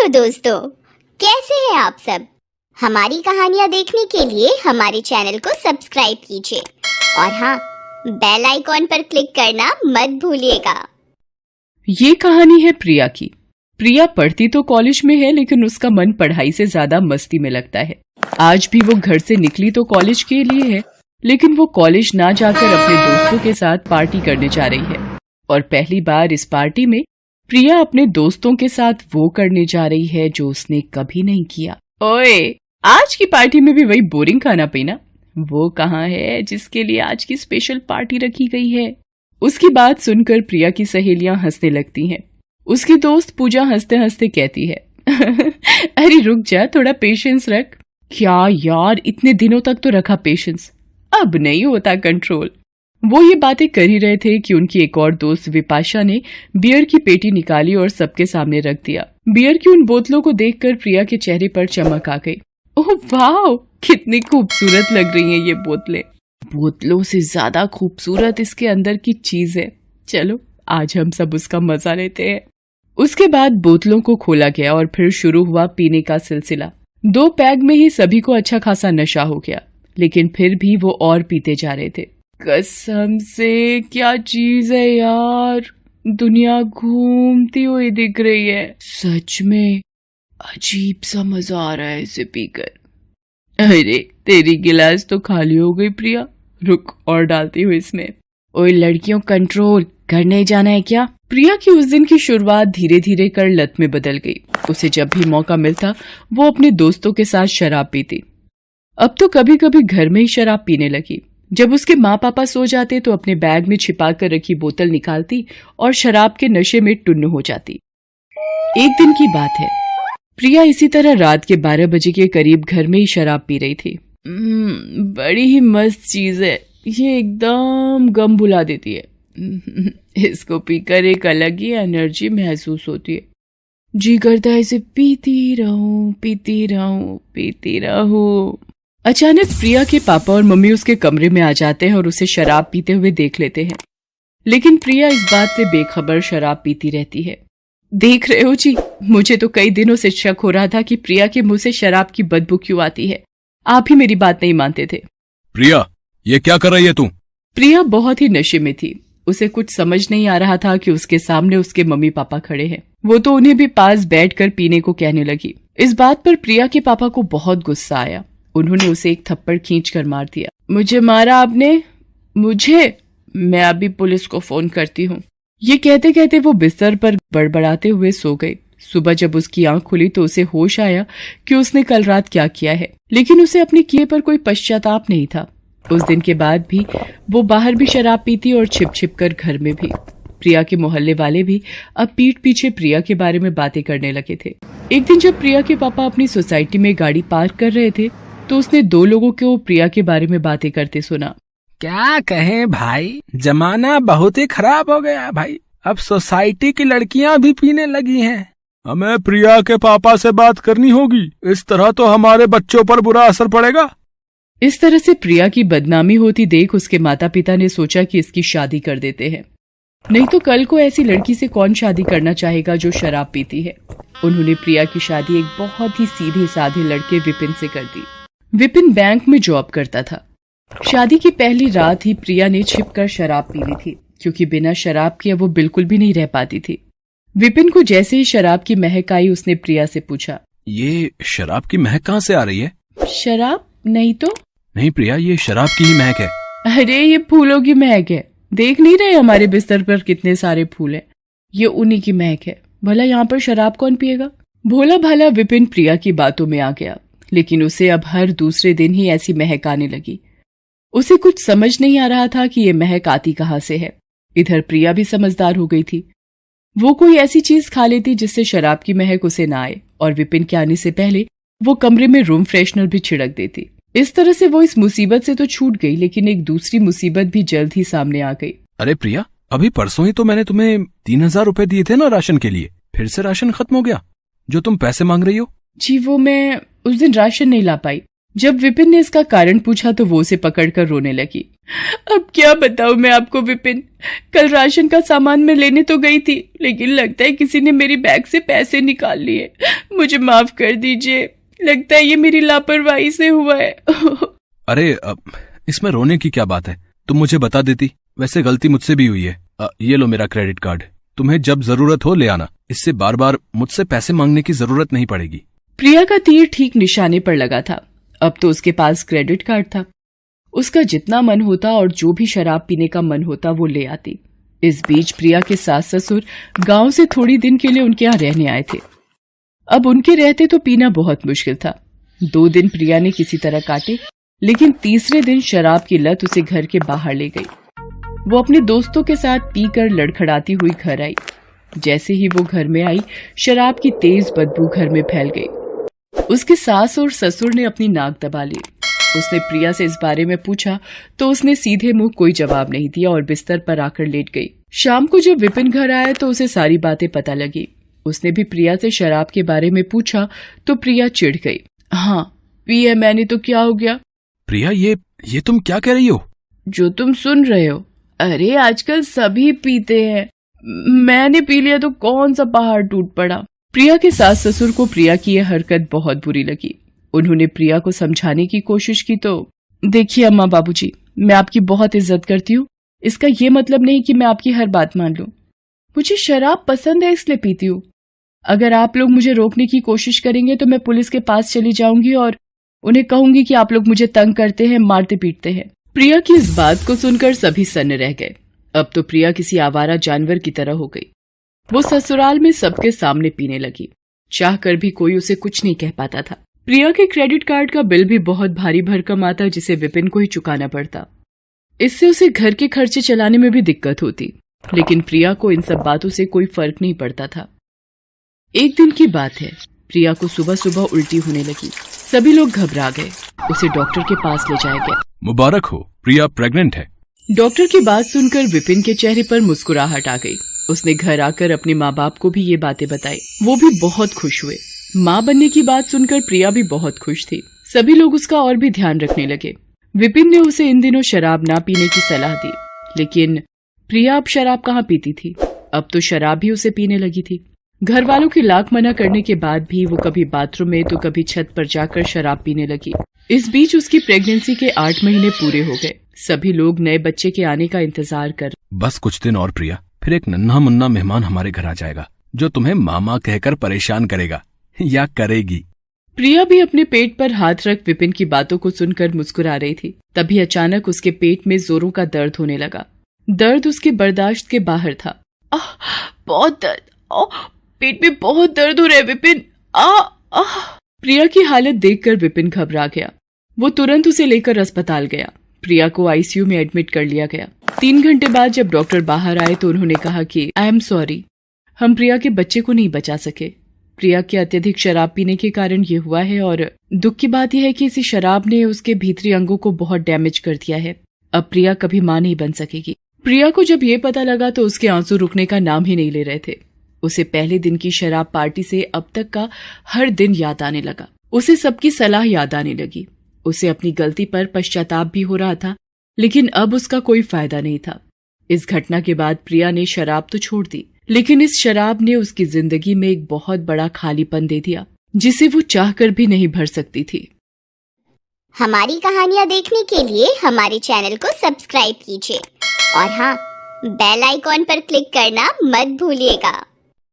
Hello दोस्तों, कैसे हैं आप सब। हमारी कहानियां देखने के लिए हमारे चैनल को सब्सक्राइब कीजिए और हाँ, बेल आइकॉन पर क्लिक करना मत भूलिएगा। ये कहानी है प्रिया की। प्रिया पढ़ती तो कॉलेज में है, लेकिन उसका मन पढ़ाई से ज्यादा मस्ती में लगता है। आज भी वो घर से निकली तो कॉलेज के लिए है, लेकिन वो कॉलेज ना जाकर अपने दोस्तों के साथ पार्टी करने जा रही है। और पहली बार इस पार्टी में प्रिया अपने दोस्तों के साथ वो करने जा रही है जो उसने कभी नहीं किया। ओए, आज की पार्टी में भी वही बोरिंग खाना पीना, वो कहाँ है जिसके लिए आज की स्पेशल पार्टी रखी गई है। उसकी बात सुनकर प्रिया की सहेलियां हंसने लगती हैं। उसकी दोस्त पूजा हंसते हंसते कहती है अरे रुक जा, थोड़ा पेशेंस रख। क्या यार, इतने दिनों तक तो रखा पेशेंस, अब नहीं होता कंट्रोल। वो ये बातें कर ही रहे थे कि उनकी एक और दोस्त विपाशा ने बियर की पेटी निकाली और सबके सामने रख दिया। बियर की उन बोतलों को देखकर प्रिया के चेहरे पर चमक आ गई। ओह वाह, कितनी खूबसूरत लग रही हैं ये बोतलें। बोतलों से ज्यादा खूबसूरत इसके अंदर की चीज है। चलो आज हम सब उसका मजा लेते हैं। उसके बाद बोतलों को खोला गया और फिर शुरू हुआ पीने का सिलसिला। 2 पैग में ही सभी को अच्छा खासा नशा हो गया, लेकिन फिर भी वो और पीते जा रहे थे। कसम से क्या चीज है यार, दुनिया घूमती हुई दिख रही है। सच में अजीब सा मजा आ रहा है इसे पीकर। अरे तेरी गिलास तो खाली हो गई प्रिया, रुक और डालती हूँ इसमें। ओए लड़कियों, कंट्रोल, घर नहीं जाना है क्या। प्रिया की उस दिन की शुरुआत धीरे धीरे कर लत में बदल गई। उसे जब भी मौका मिलता वो अपने दोस्तों के साथ शराब पीती। अब तो कभी कभी घर में ही शराब पीने लगी। जब उसके माँ पापा सो जाते तो अपने बैग में छिपा कर रखी बोतल निकालती और शराब के नशे में टुन्न हो जाती। एक दिन की बात है, प्रिया इसी तरह रात के 12 बजे के करीब घर में ही शराब पी रही थी। बड़ी ही मस्त चीज है ये, एकदम गम भुला देती है। इसको पीकर एक अलग ही एनर्जी महसूस होती है। जी करता है इसे पीती रहूं, पीती रहूं, पीती रहूं। अचानक प्रिया के पापा और मम्मी उसके कमरे में आ जाते हैं और उसे शराब पीते हुए देख लेते हैं, लेकिन प्रिया इस बात से बेखबर शराब पीती रहती है। देख रहे हो जी, मुझे तो कई दिनों से शक हो रहा था कि प्रिया के मुंह से शराब की बदबू क्यों आती है। आप ही मेरी बात नहीं मानते थे। प्रिया, ये क्या कर रही है तू? प्रिया बहुत ही नशे में थी। उसे कुछ समझ नहीं आ रहा था कि उसके सामने उसके मम्मी पापा खड़े हैं। वो तो उन्हें भी पास बैठकर पीने को कहने लगी। इस बात पर प्रिया के पापा को बहुत गुस्सा आया। उन्होंने उसे एक थप्पड़ खींचकर मार दिया। मुझे मारा आपने? मुझे? मैं अभी पुलिस को फोन करती हूँ। ये कहते कहते वो बिस्तर पर बड़बड़ाते हुए सो गई। सुबह जब उसकी आंख खुली तो उसे होश आया कि उसने कल रात क्या किया है, लेकिन उसे अपने किए पर कोई पश्चाताप नहीं था। उस दिन के बाद भी वो बाहर भी शराब पीती और छिप छिप कर घर में भी। प्रिया के मोहल्ले वाले भी अब पीठ पीछे प्रिया के बारे में बातें करने लगे थे। एक दिन जब प्रिया के पापा अपनी सोसाइटी में गाड़ी पार्क कर रहे थे तो उसने 2 लोगों को प्रिया के बारे में बातें करते सुना। क्या कहें भाई, जमाना बहुत ही खराब हो गया भाई। अब सोसाइटी की लड़कियां भी पीने लगी हैं। हमें प्रिया के पापा से बात करनी होगी, इस तरह तो हमारे बच्चों पर बुरा असर पड़ेगा। इस तरह से प्रिया की बदनामी होती देख उसके माता पिता ने सोचा कि इसकी शादी कर देते हैं, नहीं तो कल को ऐसी लड़की से कौन शादी करना चाहेगा जो शराब पीती है। उन्होंने प्रिया की शादी एक बहुत ही सीधे साधे लड़के विपिन से कर दी। विपिन बैंक में जॉब करता था। शादी की पहली रात ही प्रिया ने छिपकर शराब पी ली थी, क्योंकि बिना शराब किए वो बिल्कुल भी नहीं रह पाती थी। विपिन को जैसे ही शराब की महक आई उसने प्रिया से पूछा, ये शराब की महक कहाँ से आ रही है? शराब नहीं तो? नहीं प्रिया, ये शराब की ही महक है। अरे ये फूलों की महक है। देख नहीं रहे हमारे बिस्तर पर कितने सारे फूल हैं? ये उन्हीं की महक है। भला यहाँ पर शराब कौन पिएगा? भोला भाला विपिन प्रिया की बातों में आ गया, लेकिन उसे अब हर दूसरे दिन ही ऐसी महक आने लगी। उसे कुछ समझ नहीं आ रहा था कि ये महक आती कहाँ से है। इधर प्रिया भी समझदार हो गई थी। वो कोई ऐसी चीज खा लेती जिससे शराब की महक उसे ना आए, और विपिन के आने से पहले वो कमरे में रूम फ्रेशनर भी छिड़क देती। इस तरह से वो इस मुसीबत से तो छूट गई, लेकिन एक दूसरी मुसीबत भी जल्द ही सामने आ गई। अरे प्रिया, अभी परसों ही तो मैंने तुम्हें 3000 रुपए दिए थे ना राशन के लिए, फिर से राशन खत्म हो गया जो तुम पैसे मांग रही हो। जी वो मैं उस दिन राशन नहीं ला पाई। जब विपिन ने इसका कारण पूछा तो वो उसे पकड़कर रोने लगी। अब क्या बताऊं मैं आपको विपिन, कल राशन का सामान मैं लेने तो गई थी, लेकिन लगता है किसी ने मेरी बैग से पैसे निकाल लिए। मुझे माफ कर दीजिए, लगता है ये मेरी लापरवाही से हुआ है। अरे इसमें रोने की क्या बात है, तुम मुझे बता देती। वैसे गलती मुझसे भी हुई है। ये लो मेरा क्रेडिट कार्ड, तुम्हें जब जरूरत हो ले आना। इससे बार बार मुझसे पैसे मांगने की जरूरत नहीं पड़ेगी। प्रिया का तीर ठीक निशाने पर लगा था। अब तो उसके पास क्रेडिट कार्ड था। उसका जितना मन होता और जो भी शराब पीने का मन होता वो ले आती। इस बीच प्रिया के सास ससुर गांव से थोड़ी दिन के लिए उनके यहाँ रहने आए थे। अब उनके रहते तो पीना बहुत मुश्किल था। 2 दिन प्रिया ने किसी तरह काटे, लेकिन तीसरे दिन शराब की लत उसे घर के बाहर ले गई। वो अपने दोस्तों के साथ पीकर लड़खड़ाती हुई घर आई। जैसे ही वो घर में आई, शराब की तेज बदबू घर में फैल गई। उसके सास और ससुर ने अपनी नाक दबा ली। उसने प्रिया से इस बारे में पूछा तो उसने सीधे मुंह कोई जवाब नहीं दिया और बिस्तर पर आकर लेट गई। शाम को जब विपिन घर आया तो उसे सारी बातें पता लगी। उसने भी प्रिया से शराब के बारे में पूछा तो प्रिया चिढ़ गई। हाँ पी है मैंने तो क्या हो गया। प्रिया ये तुम क्या कह रही हो? जो तुम सुन रहे हो। अरे आजकल सभी पीते हैं, मैंने पी लिया तो कौन सा पहाड़ टूट पड़ा। प्रिया के सास ससुर को प्रिया की यह हरकत बहुत बुरी लगी। उन्होंने प्रिया को समझाने की कोशिश की तो देखिए अम्मा बाबूजी, मैं आपकी बहुत इज्जत करती हूँ, इसका ये मतलब नहीं कि मैं आपकी हर बात मान लूं। मुझे शराब पसंद है इसलिए पीती हूँ। अगर आप लोग मुझे रोकने की कोशिश करेंगे तो मैं पुलिस के पास चली जाऊंगी और उन्हें कहूंगी कि आप लोग मुझे तंग करते हैं, मारते पीटते हैं। प्रिया की इस बात को सुनकर सभी सन्न रह गए। अब तो प्रिया किसी आवारा जानवर की तरह हो गई। वो ससुराल में सबके सामने पीने लगी। चाह कर भी कोई उसे कुछ नहीं कह पाता था। प्रिया के क्रेडिट कार्ड का बिल भी बहुत भारी भरकम आता, जिसे विपिन को ही चुकाना पड़ता। इससे उसे घर के खर्चे चलाने में भी दिक्कत होती, लेकिन प्रिया को इन सब बातों से कोई फर्क नहीं पड़ता था। एक दिन की बात है, प्रिया को सुबह सुबह उल्टी होने लगी। सभी लोग घबरा गए। उसे डॉक्टर के पास ले जाया गया। मुबारक हो, प्रिया प्रेग्नेंट है। डॉक्टर की बात सुनकर विपिन के चेहरे पर मुस्कुराहट आ गई। उसने घर आकर अपने माँ बाप को भी ये बातें बताई। वो भी बहुत खुश हुए। माँ बनने की बात सुनकर प्रिया भी बहुत खुश थी। सभी लोग उसका और भी ध्यान रखने लगे। विपिन ने उसे इन दिनों शराब ना पीने की सलाह दी, लेकिन प्रिया अब शराब कहाँ पीती थी। अब तो शराब भी उसे पीने लगी थी। घर वालों की लाख मना करने के बाद भी वो कभी बाथरूम में तो कभी छत पर जाकर शराब पीने लगी। इस बीच उसकी प्रेगनेंसी के 8 महीने पूरे हो गए। सभी लोग नए बच्चे के आने का इंतजार कर। बस कुछ दिन और प्रिया, फिर एक नन्हा मुन्ना मेहमान हमारे घर आ जाएगा जो तुम्हें मामा कहकर परेशान करेगा या करेगी। प्रिया भी अपने पेट पर हाथ रख विपिन की बातों को सुनकर मुस्कुरा रही थी। तभी अचानक उसके पेट में जोरों का दर्द होने लगा। दर्द उसके बर्दाश्त के बाहर था। बहुत दर्द, पेट में बहुत दर्द हो रहा है विपिन। प्रिया की हालत देखकर विपिन घबरा गया। वो तुरंत उसे लेकर अस्पताल गया। प्रिया को आईसीयू में एडमिट कर लिया गया। 3 घंटे बाद जब डॉक्टर बाहर आए तो उन्होंने कहा कि आई एम सॉरी, हम प्रिया के बच्चे को नहीं बचा सके। प्रिया के अत्यधिक शराब पीने के कारण ये हुआ है और दुख की बात यह है कि इसी शराब ने उसके भीतरी अंगों को बहुत डैमेज कर दिया है। अब प्रिया कभी मां नहीं बन सकेगी। प्रिया को जब ये पता लगा तो उसके आंसू रुकने का नाम ही नहीं ले रहे थे। उसे पहले दिन की शराब पार्टी से अब तक का हर दिन याद आने लगा। उसे सबकी सलाह याद आने लगी। उसे अपनी गलती पर पश्चाताप भी हो रहा था, लेकिन अब उसका कोई फायदा नहीं था। इस घटना के बाद प्रिया ने शराब तो छोड़ दी, लेकिन इस शराब ने उसकी जिंदगी में एक बहुत बड़ा खालीपन दे दिया, जिसे वो चाहकर भी नहीं भर सकती थी। हमारी कहानियाँ देखने के लिए हमारे चैनल को सब्सक्राइब कीजिए और हाँ, बेल आइकॉन पर क्लिक करना मत भूलिएगा।